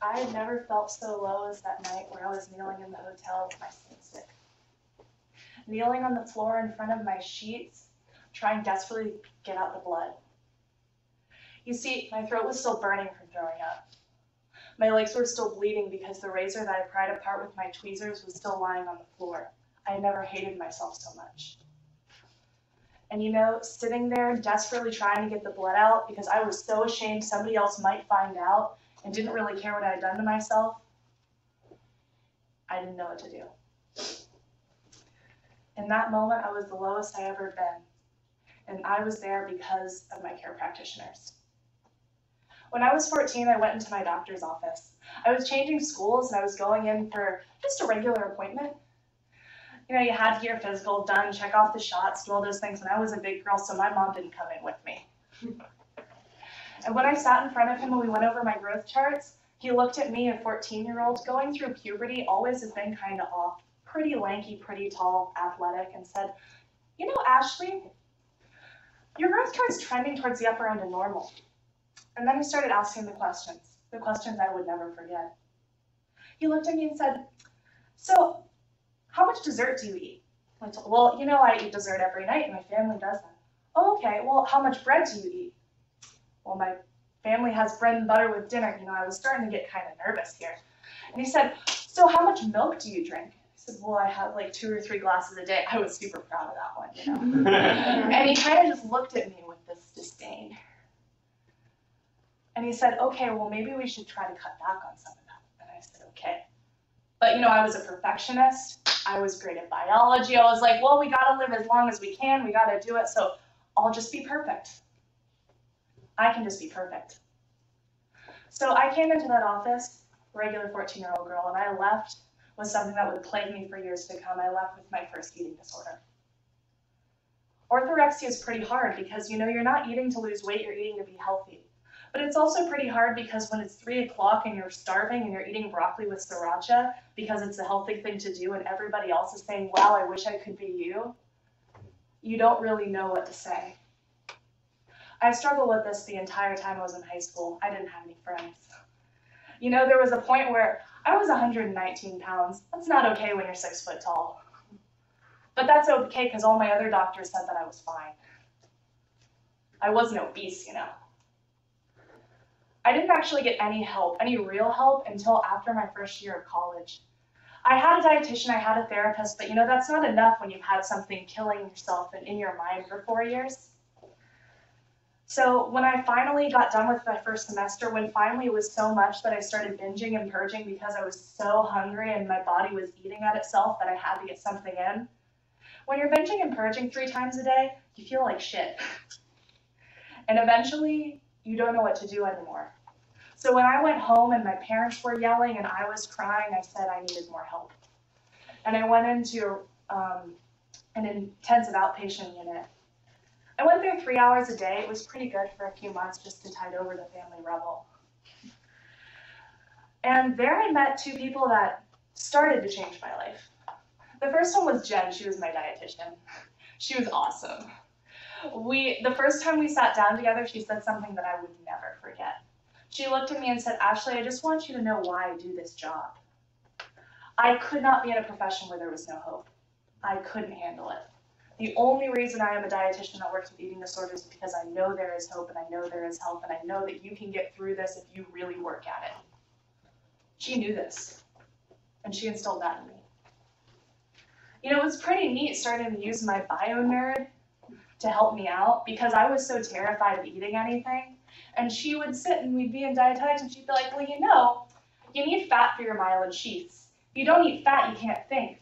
I had never felt so low as that night where I was kneeling in the hotel with my skin stick. Kneeling on the floor in front of my sheets, trying desperately to get out the blood. You see, my throat was still burning from throwing up. My legs were still bleeding because the razor that I pried apart with my tweezers was still lying on the floor. I had never hated myself so much. And you know, sitting there desperately trying to get the blood out because I was so ashamed somebody else might find out and didn't really care what I had done to myself, I didn't know what to do. In that moment, I was the lowest I ever been, and I was there because of my care practitioners. When I was 14, I went into my doctor's office. I was changing schools and I was going in for just a regular appointment. You know, you had to get your physical done, check off the shots, do all those things, and I was a big girl, so my mom didn't come in with me. And when I sat in front of him and we went over my growth charts, he looked at me, a 14-year-old, going through puberty, always has been kind of off, pretty lanky, pretty tall, athletic, and said, you know, Ashley, your growth chart's trending towards the upper end of normal. And then he started asking the questions I would never forget. He looked at me and said, so, how much dessert do you eat? I told, well, you know, I eat dessert every night and my family does that. Oh, okay, well, how much bread do you eat? Well, my family has bread and butter with dinner. You know, I was starting to get kind of nervous here. And he said, so how much milk do you drink? I said, well, I have like 2 or 3 glasses a day. I was super proud of that one, you know. And he kind of just looked at me with this disdain. And he said, okay, well, maybe we should try to cut back on some of that. And I said, okay. But, you know, I was a perfectionist. I was great at biology. I was like, well, we got to live as long as we can. We got to do it. So I'll just be perfect. I can just be perfect. So I came into that office, regular 14-year-old girl, and I left with something that would plague me for years to come. I left with my first eating disorder. Orthorexia is pretty hard because, you know, you're not eating to lose weight, you're eating to be healthy. But it's also pretty hard because when it's 3 o'clock and you're starving and you're eating broccoli with sriracha because it's a healthy thing to do and everybody else is saying, wow, I wish I could be you, you don't really know what to say. I struggled with this the entire time I was in high school. I didn't have any friends. You know, there was a point where I was 119 pounds. That's not okay when you're 6 foot tall. But that's okay because all my other doctors said that I was fine. I wasn't obese, you know. I didn't actually get any help, any real help, until after my first year of college. I had a dietitian, I had a therapist, but you know, that's not enough when you've had something killing yourself and in your mind for 4 years. So when I finally got done with my first semester, when finally it was so much that I started binging and purging because I was so hungry and my body was eating at itself that I had to get something in. When you're binging and purging 3 times a day, you feel like shit. And eventually, you don't know what to do anymore. So when I went home and my parents were yelling and I was crying, I said I needed more help. And I went into an intensive outpatient unit. I went there 3 hours a day. It was pretty good for a few months just to tide over the family rubble. And there I met 2 people that started to change my life. The first one was Jen. She was my dietitian. She was awesome. The first time we sat down together, she said something that I would never forget. She looked at me and said, Ashley, I just want you to know why I do this job. I could not be in a profession where there was no hope. I couldn't handle it. The only reason I am a dietitian that works with eating disorders is because I know there is hope and I know there is help and I know that you can get through this if you really work at it. She knew this, and she instilled that in me. You know, it was pretty neat starting to use my bio nerd to help me out because I was so terrified of eating anything. And she would sit and we'd be in dietetics and she'd be like, well, you know, you need fat for your myelin sheaths. If you don't eat fat, you can't think.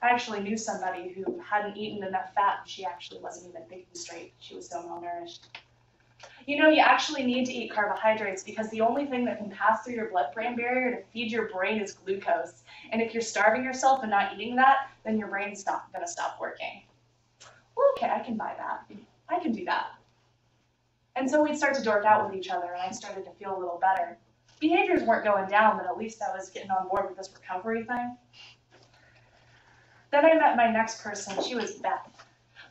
I actually knew somebody who hadn't eaten enough fat and she actually wasn't even thinking straight. She was so malnourished. You know, you actually need to eat carbohydrates because the only thing that can pass through your blood-brain barrier to feed your brain is glucose. And if you're starving yourself and not eating that, then your brain's gonna stop working. Well, okay, I can buy that. I can do that. And so we'd start to dork out with each other and I started to feel a little better. Behaviors weren't going down, but at least I was getting on board with this recovery thing. Then I met my next person. She was Beth.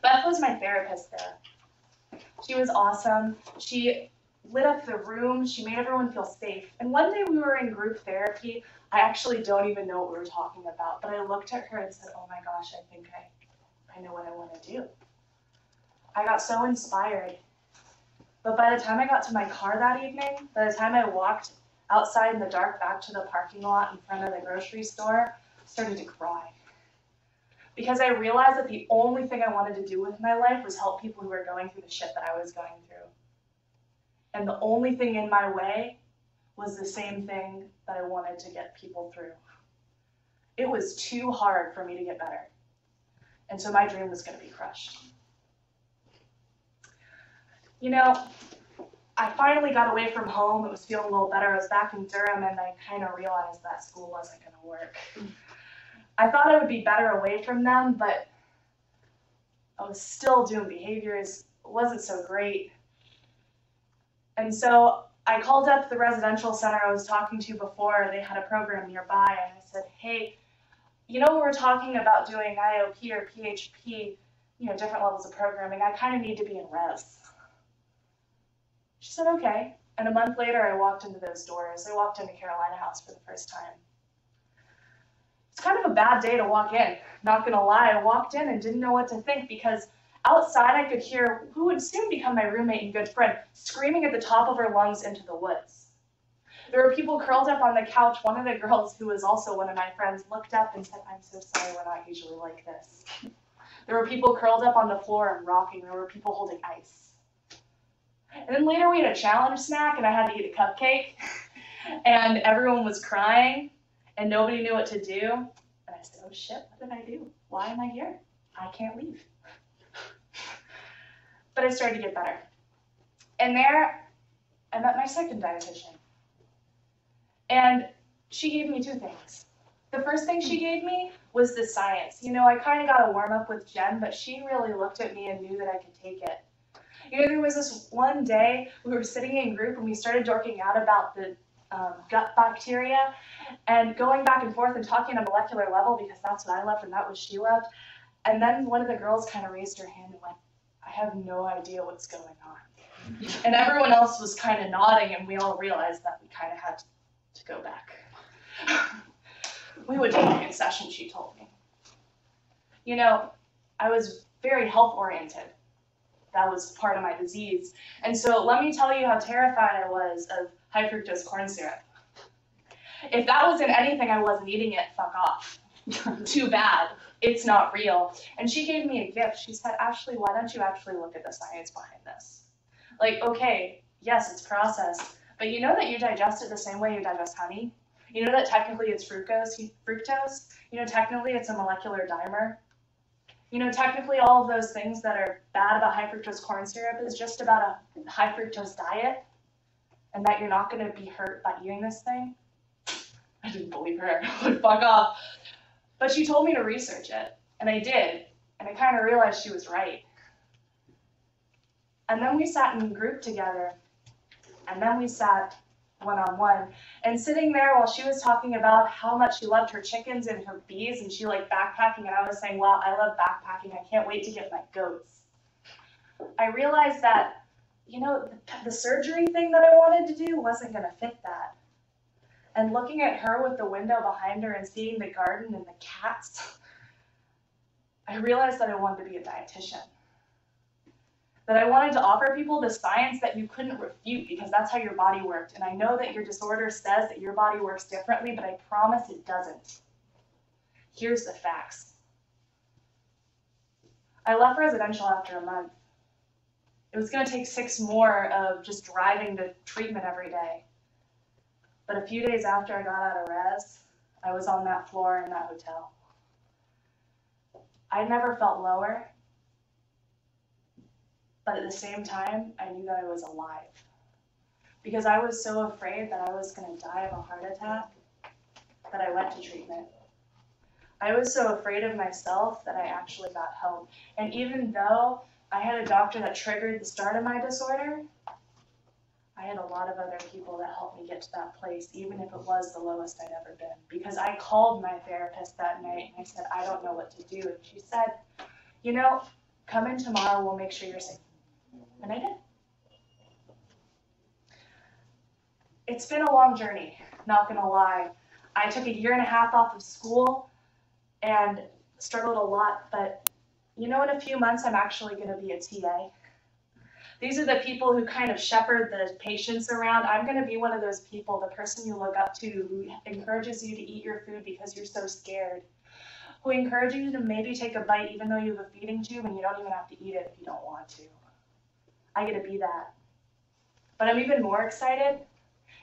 Beth was my therapist there. She was awesome. She lit up the room. She made everyone feel safe. And one day we were in group therapy. I actually don't even know what we were talking about, but I looked at her and said, oh my gosh, I think I know what I want to do. I got so inspired. But by the time I got to my car that evening, by the time I walked outside in the dark back to the parking lot in front of the grocery store, I started to cry. Because I realized that the only thing I wanted to do with my life was help people who were going through the shit that I was going through. And the only thing in my way was the same thing that I wanted to get people through. It was too hard for me to get better. And so my dream was going to be crushed. You know, I finally got away from home. It was feeling a little better. I was back in Durham, and I kind of realized that school wasn't going to work. I thought I would be better away from them, but I was still doing behaviors. It wasn't so great. And so I called up the residential center I was talking to before. They had a program nearby, and I said, hey, you know, we're talking about doing IOP or PHP, you know, different levels of programming. I kind of need to be in res. She said, okay. And a month later, I walked into those doors. I walked into Carolina House for the first time. It's kind of a bad day to walk in. Not gonna lie, I walked in and didn't know what to think because outside I could hear who would soon become my roommate and good friend screaming at the top of her lungs into the woods. There were people curled up on the couch. One of the girls, who was also one of my friends, looked up and said, I'm so sorry, we're not usually like this. There were people curled up on the floor and rocking. There were people holding ice. And then later we had a challenge snack and I had to eat a cupcake and everyone was crying and nobody knew what to do. And I said, oh shit, what did I do? Why am I here? I can't leave. But I started to get better. And there, I met my second dietitian. And she gave me two things. The first thing she gave me was the science. You know, I kind of got a warm up with Jen, but she really looked at me and knew that I could take it. You know, there was this one day we were sitting in group and we started dorking out about the gut bacteria and going back and forth and talking at a molecular level because that's what I loved and that was she loved. And then one of the girls kind of raised her hand and went, I have no idea what's going on. And everyone else was kind of nodding and we all realized that we kind of had to go back. We would make a concession, she told me. You know, I was very health oriented. That was part of my disease. And so let me tell you how terrified I was of high fructose corn syrup. If that wasn't anything I wasn't eating it, fuck off. Too bad. It's not real. And she gave me a gift. She said, Ashley, why don't you actually look at the science behind this? Like, okay, yes, it's processed, but you know that you digest it the same way you digest honey? You know that technically it's fructose? You know, technically it's a molecular dimer? You know, technically all of those things that are bad about high fructose corn syrup is just about a high fructose diet and that you're not going to be hurt by eating this thing. I didn't believe her. I would fuck off. But she told me to research it, and I did, and I kind of realized she was right. And then we sat in group together, and then we sat one-on-one, and sitting there while she was talking about how much she loved her chickens and her bees, and she liked backpacking, and I was saying, wow, I love backpacking, I can't wait to get my goats. I realized that, you know, the surgery thing that I wanted to do wasn't going to fit that. And looking at her with the window behind her and seeing the garden and the cats, I realized that I wanted to be a dietitian. That I wanted to offer people the science that you couldn't refute because that's how your body worked. And I know that your disorder says that your body works differently, but I promise it doesn't. Here's the facts. I left residential after a month. It was going to take 6 more of just driving to treatment every day. But a few days after I got out of res, I was on that floor in that hotel. I never felt lower. But at the same time, I knew that I was alive. Because I was so afraid that I was going to die of a heart attack that I went to treatment. I was so afraid of myself that I actually got help. And even though I had a doctor that triggered the start of my disorder, I had a lot of other people that helped me get to that place, even if it was the lowest I'd ever been. Because I called my therapist that night and I said, I don't know what to do. And she said, you know, come in tomorrow, we'll make sure you're safe. And I did. It's been a long journey, not gonna lie. I took a year and a half off of school and struggled a lot, but you know, in a few months, I'm actually gonna be a TA. These are the people who kind of shepherd the patients around. I'm gonna be one of those people, the person you look up to who encourages you to eat your food because you're so scared, who encourages you to maybe take a bite even though you have a feeding tube and you don't even have to eat it if you don't want to. I get to be that. But I'm even more excited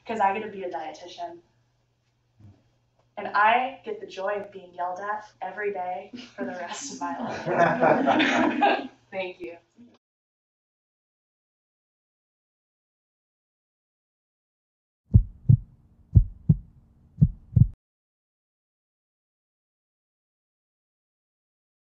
because I get to be a dietitian. And I get the joy of being yelled at every day for the rest of my life. Thank you.